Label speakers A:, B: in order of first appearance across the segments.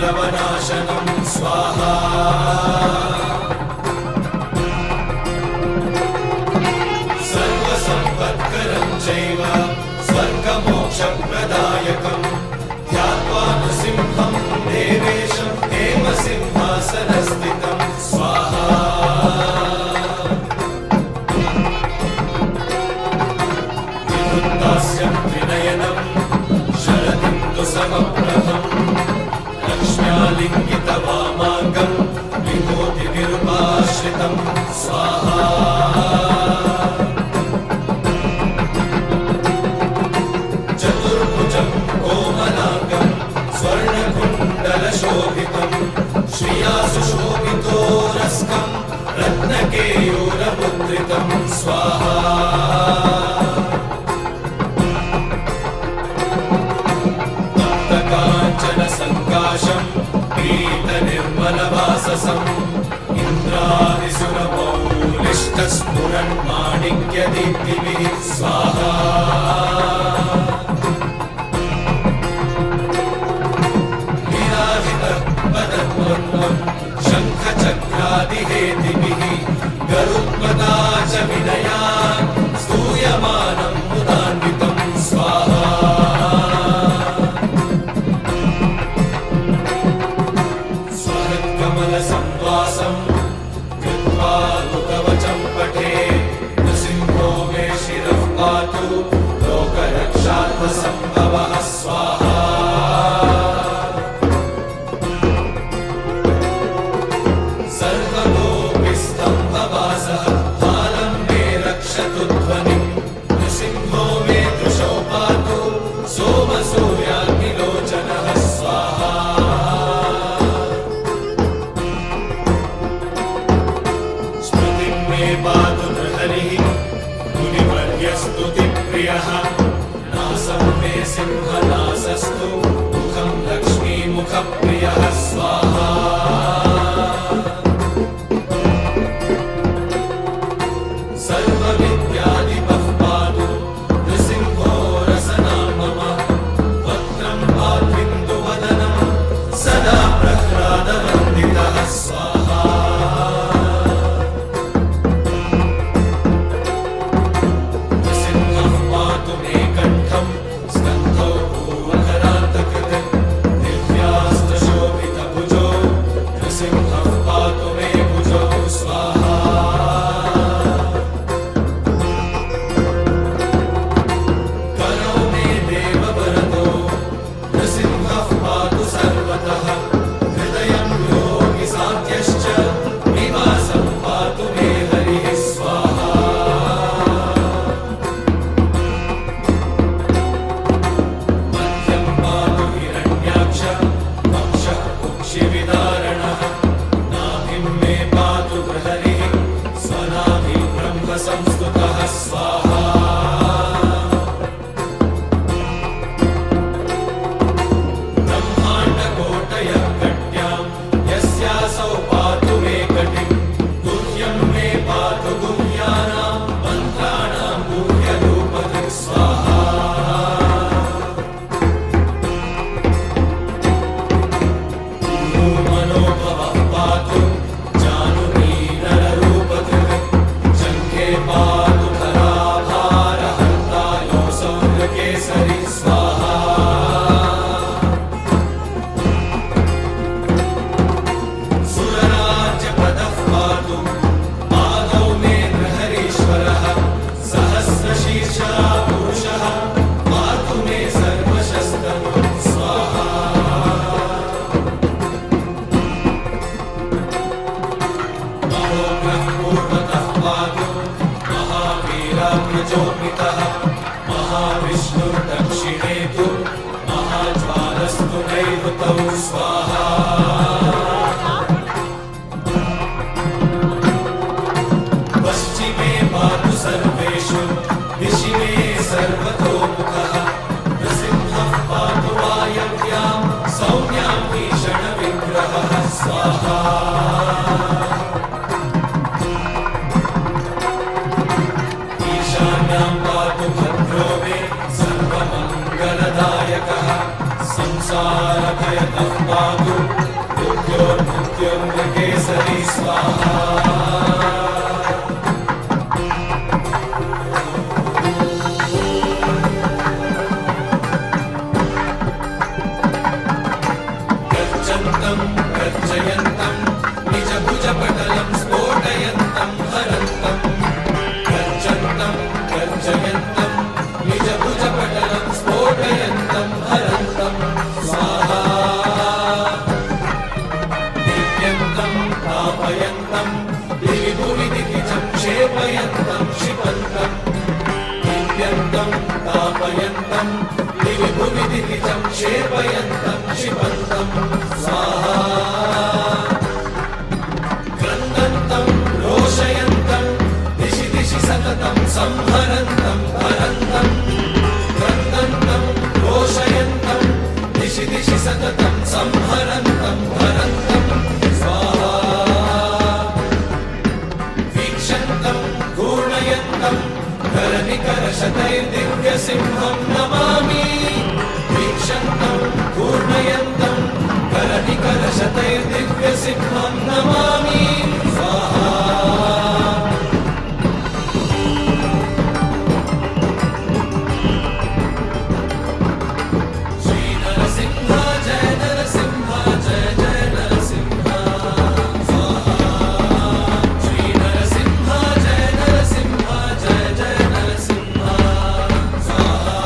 A: ताण्डवनाशनं स्वाहा सर्वसम्पत्करं चैव स्वर्गमोक्षप्रदायकं ध्यात्वा नृसिंहं देवेशं हेमसिंहासनस्थितं स्वाहा विमुक्तास्यं त्रिनयनं शरदिन्दुसमप्रभं लक्ष्म्यालिङ्गितवामाङ्गं विभूतिनिरुपाश्रितं स्वाहा चतुर्भुजं कोमलाङ्गं स्वर्णकुण्डलशोभितं श्रिया सुशोभितोरस्कं रत्नकेयूरमुद्रितं स्वाहा तप्तकाञ्चनसङ्काशं पीतनिर्मलवाससम् इन्द्रादिसुरमौलिष्टस्फुरन्माणिक्यदीप्तिभिः स्वाहा लीलाहितपदद्वन्द्वं शङ्खचक्रादिहेतिभिः गरुत्मता च विनयान् स्तूयमानं मुदान्वितं स्वाहा स्वहत्कमलसंवासं कृत्वा लुकवचं पठे नृसिंहो मे शिरः पातु लोकरक्षार्थसम्भवः स्वाहा सर्वतोऽपि स्तम्भवासः हालं मे रक्षतु ध्वनिं नृसिंहो मे दृशौ पातु सोमसूर्याग्निलोचनः स्वाहा स्मृतिं मे पातु नृहरिः मुनिवर्यस्तुतिप्रियः नासं मे सिंहनासस्तु मुखं लक्ष्मीमुखप्रियः स्वाहा सर्वविद्यादिपः पातु नृसिंहो रसनां मम वक्त्रं पात्विन्दुवदनं सदा प्रह्लादवन्दितः स्वाहा नृसिंहः पातु मे कण्ठं स्कन्धौ पूर्वधरान्तकृत् दिव्यास्त्रशोभितभुजौ नृसिंहः पातु मे भुजौ स्वाहा करो मे देववरदो नृसिंहः पातु सर्वतः हृदयं योगिसाध्यश्च निवासं पातु मे हरिः स्वाहा मध्यं पातु हिरण्याक्ष वक्षः कुक्षिविदारणः नाभिं मे पातु बृहरिः स्वनाभि ब्रह्मसंस्तुतः स्वाहा ब्रह्माण्डकोटयः कट्यां यस्यासौ पातु मे कटिं गुह्यं मे पातु गुह्यानां मन्त्राणां गुह्यरूपधृक् स्वाहा मनोभवः पातु जानुनीनररूपधृक् जङ्घे पातु धराभारहर्ता योऽसौ नृकेसरी स्वाहा सुरराज्यपदः पातु पादौ मे नृहरीश्वरः सहस्रशीर्षा पुरुषः पातु मे सर्वशस्त्रं स्वाहा महोग्रः पूर्वतः पातु महावीराग्रजोन्वितः महाविष्णुर्दक्षिणे तु महाज्वालस्तु नैऋतौ स्वाहा पश्चिमे पातु सर्वेषु दिशि मे सर्वतोमुखः नृसिंहः पातु वायव्यां सौम्यां भीषणविग्रहः स्वाहा ईशान्यां पातु भद्रो मे सर्वमङ्गलदायकः संसारभयतः पातु मृत्युर्मृकेसरी स्वाहा गर्जन्तं गर्जयन्तं निजभुजपटलं स्फोटयन्तं हरन्तं गर्जन्तं गर्जयन्तं निजभुजपटलं स्फोटयन्तं हरन्तं स्वाहा दीप्यन्तं तापयन्तं दिवि भुवि दितिजं क्षेपयन्तं क्षिपन्तं दीप्यन्तं तापयन्तं दिवि भुवि दितिजं क्षेपयन्तं क्षिपन्तं स्वाहा क्रन्दन्तं रोषयन्तं दिशि दिशि सततं संहरन्तं हरन्तं क्रन्दन्तं रोषयन्तं दिशि दिशि सततं संहरन्तं हरन्तं स्वाहा वीक्षन्तं घूर्णयन्तं करनिकरशतैर्दिव्यसिंहं नमामि वीक्षन्तं घूर्णयन्तं करनिकरशतैर्दिव्यसिंहं नमामि स्वाहा श्री नरसिंह जय नरसिंह जय जय नरसिंह स्वाहा श्री नरसिंह जय नरसिंह जय जय नरसिंह स्वाहा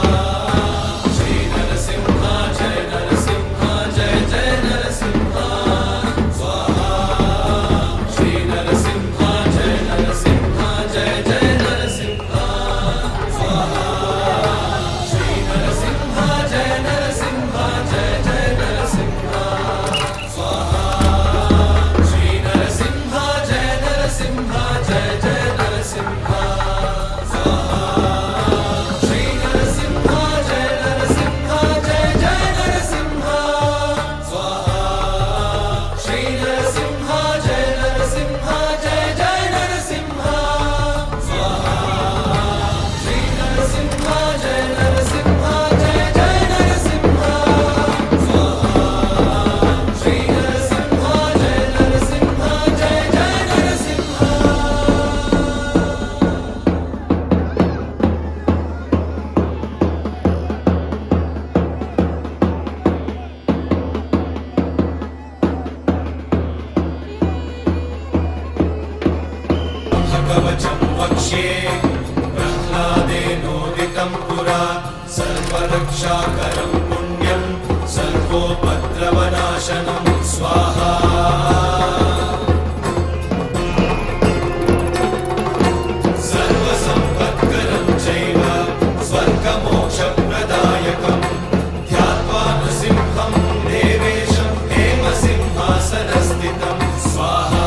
A: श्री नरसिंह जय नरसिंह जय जय नरसिंह स्वाहा श्री नरसिंह जय नरसिंह जय जय नरसिंह स्वाहा श्री नरसिंह जय नरसिंह जय जय नरसिंह स्वाहा श्री नरसिंह जय नरसिंह जय जय नरसिंह स्वाहा श्री नरसिंह जय नरसिंह जय जय नरसिंह स्वाहा श्री नरसिंह जय नरसिंह जय जय नरसिंह स्वाहा श्री नरसिंह जय नरसिंह जय जय नरसिंह स्वाहा श्री नरसिंह जय नरसिंह जय जय नरसिंह कवचं वक्ष्ये प्रह्लादेनोदितं पुरा सर्वरक्षाकरं पुण्यं सर्वोपद्रवनाशनं स्वाहा सर्वसम्पत्करं चैव स्वर्गमोक्षप्रदायकं ध्यात्वा नृसिंहं देवेशं हेमसिंहासनस्थितं स्वाहा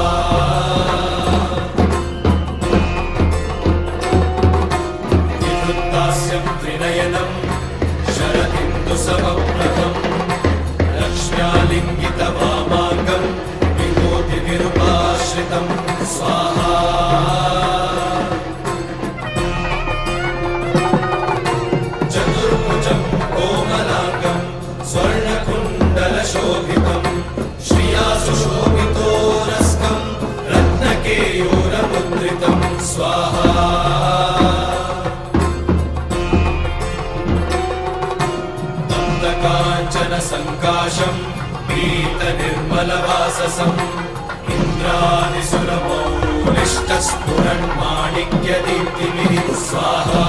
A: विवृत्तास्यं त्रिनयनं शरदिन्दुसमप्रभं लक्ष्म्यालिङ्गितवामाङ्गं विभूतिनिरुपाश्रितं स्वाहा चतुर्भुजं कोमलाङ्गं स्वर्णकुण्डलशोभितं श्रिया सुशोभितोरस्कं रत्नकेयूरमुद्रितं स्वाहा काञ्चन सङ्काशं पीतनिर्मलवाससम् इन्द्रादिसुरमौलिष्टस्फुरन्माणिक्यदीप्तिभिः स्वाहा